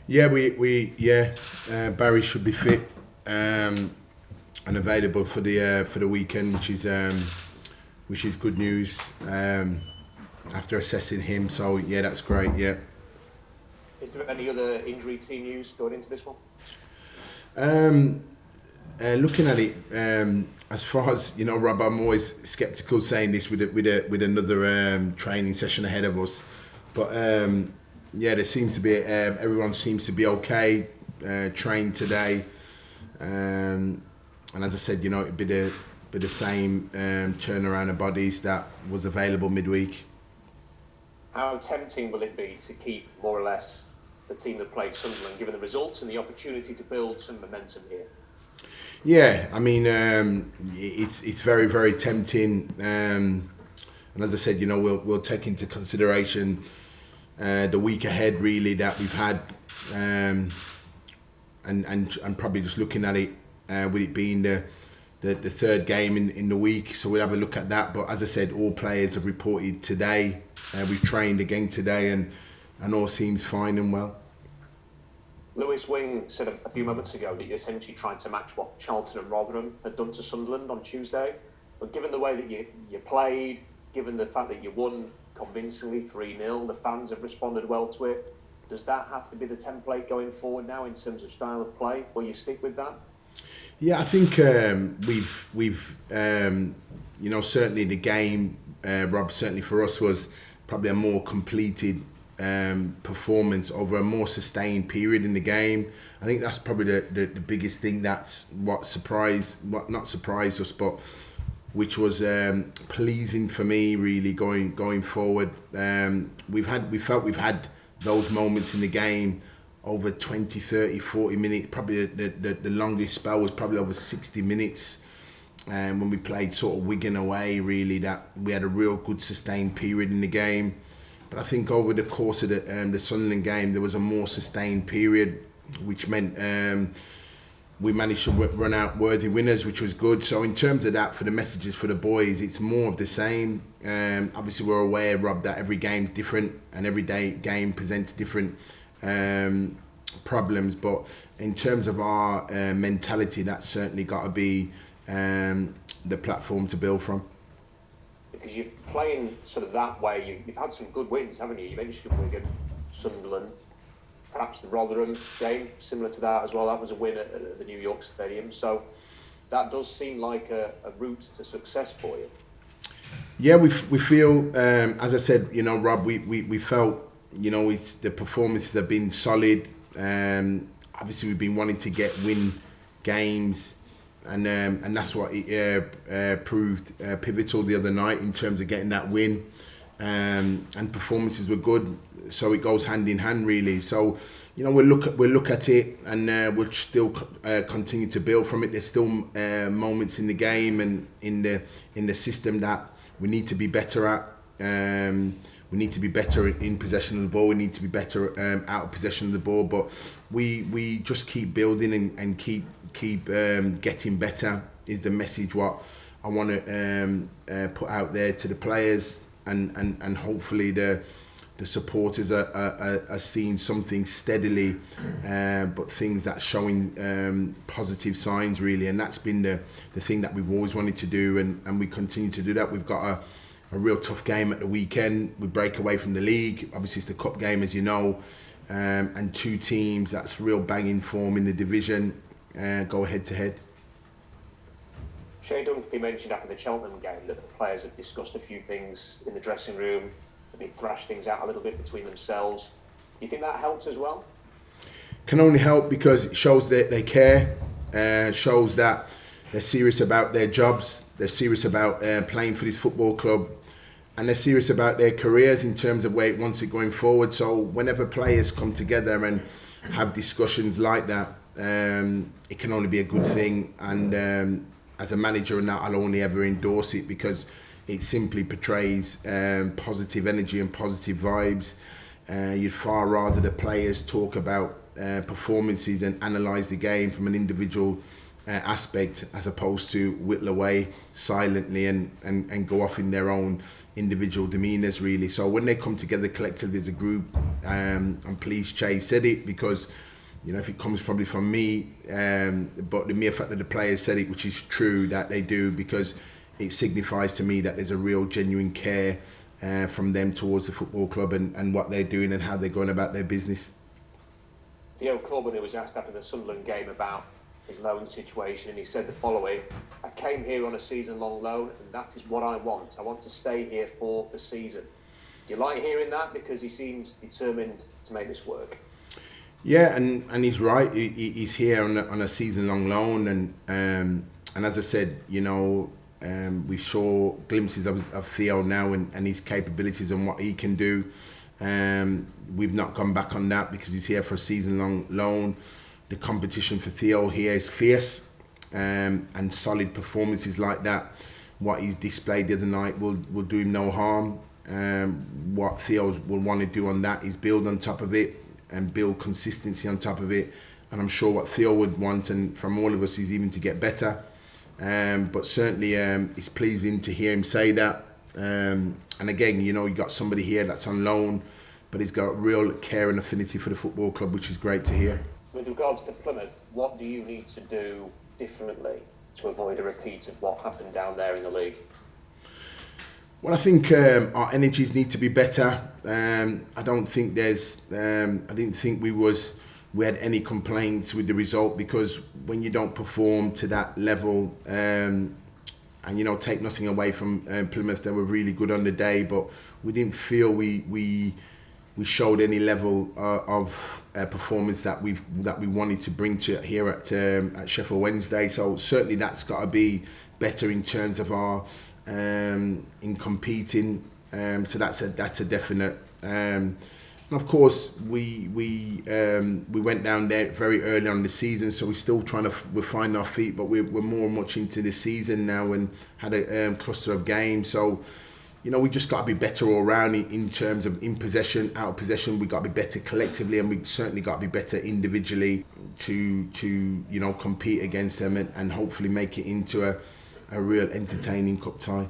Yeah, Barry should be fit and available for the weekend, which is good news. After assessing him, so yeah, that's great. Yeah. Is there any other injury team news going into this one? Um, Looking at it, as far as you know, Rob, I'm always sceptical saying this with another training session ahead of us, but yeah, there seems to be everyone seems to be okay. Trained today, and as I said, it'd be the same turnaround of bodies that was available midweek. How tempting will it be to keep more or less the team that played Sunderland, given the results and the opportunity to build some momentum here? Yeah, I mean, it's very very tempting, and as I said, we'll take into consideration the week ahead really that we've had, and probably just looking at it with it being the third game in the week, so we'll have a look at that. But as I said, all players have reported today. We've trained again today, and all seems fine and well. Lewis Wing said a few moments ago that you essentially tried to match what Charlton and Rotherham had done to Sunderland on Tuesday. But given the way that you played, given the fact that you won convincingly 3-0, the fans have responded well to it. Does that have to be the template going forward now in terms of style of play? Will you stick with that? Yeah, I think we've certainly the game, Rob, certainly for us was probably a more completed performance over a more sustained period in the game. I think that's probably the biggest thing. That's what not surprised us, but which was pleasing for me really going forward. We felt we've had those moments in the game over 20, 30, 40 minutes. Probably the longest spell was probably over 60 minutes. When we played sort of Wigan away, really, that we had a real good sustained period in the game. But I think over the course of the Sunderland game, there was a more sustained period, which meant we managed to run out worthy winners, which was good. So in terms of that, for the messages for the boys, it's more of the same. Obviously, we're aware, Rob, that every game's different and every game presents different problems. But in terms of our mentality, that's certainly got to be the platform to build from. Because you're playing sort of that way, you've had some good wins, haven't you? You mentioned Wigan, Sunderland, perhaps the Rotherham game, similar to that as well. That was a win at the New York Stadium. So that does seem like a route to success for you. Yeah, we feel, as I said, Rob, we felt, it's the performances have been solid. Obviously, we've been wanting to win games. And that's what it proved pivotal the other night in terms of getting that win, and performances were good, so it goes hand in hand really. So we'll look at it, and we'll still continue to build from it. There's still moments in the game and in the system that we need to be better at. We need to be better in possession of the ball. We need to be better out of possession of the ball. But we just keep building and keep getting better is the message what I want to put out there to the players, and hopefully the supporters are seeing something steadily, but things that showing positive signs really, and that's been the thing that we've always wanted to do, and we continue to do that. We've got a real tough game at the weekend. We break away from the league. Obviously, it's the cup game, as you know, and two teams that's real banging form in the division go head to head. Shea Dunkley mentioned after the Cheltenham game that the players have discussed a few things in the dressing room, maybe thrashed things out a little bit between themselves. Do you think that helped as well? Can only help, because it shows that they care, shows that they're serious about their jobs, they're serious about playing for this football club, and they're serious about their careers in terms of where it wants it going forward. So whenever players come together and have discussions like that, it can only be a good thing. And as a manager and that, I'll only ever endorse it, because it simply portrays positive energy and positive vibes. You'd far rather the players talk about performances and analyse the game from an individual aspect, as opposed to whittle away silently and go off in their own individual demeanours, really. So when they come together collectively as a group, I'm pleased Che said it, because if it comes probably from me, but the mere fact that the players said it, which is true that they do, because it signifies to me that there's a real genuine care from them towards the football club and what they're doing and how they're going about their business. Theo Corbyn, who was asked after the Sunderland game about his loan situation, and he said the following: "I came here on a season-long loan, and that is what I want. I want to stay here for the season." Do you like hearing that? Because he seems determined to make this work. Yeah, and he's right. He's here on a season-long loan, and as I said, we saw glimpses of Theo now and his capabilities and what he can do. We've not gone back on that because he's here for a season-long loan. The competition for Theo here is fierce, and solid performances like that, what he's displayed the other night, will do him no harm. What Theo will want to do on that is build on top of it and build consistency on top of it. And I'm sure what Theo would want, and from all of us, is even to get better. But certainly it's pleasing to hear him say that. And again, you got somebody here that's on loan, but he's got real care and affinity for the football club, which is great to hear. With regards to Plymouth, what do you need to do differently to avoid a repeat of what happened down there in the league? Well, I think our energies need to be better. I don't think I didn't think we had any complaints with the result, because when you don't perform to that level, and take nothing away from Plymouth, they were really good on the day, but we didn't feel we showed any level of performance that we wanted to bring to here at Sheffield Wednesday. So certainly that's got to be better in terms of our in competing. So that's a definite. And of course we went down there very early on in the season, so we're still trying to find our feet, but we're more much into the season now and had a cluster of games. So we just got to be better all round in terms of in possession, out of possession. We got to be better collectively, and we certainly got to be better individually to compete against them and hopefully make it into a real entertaining cup tie.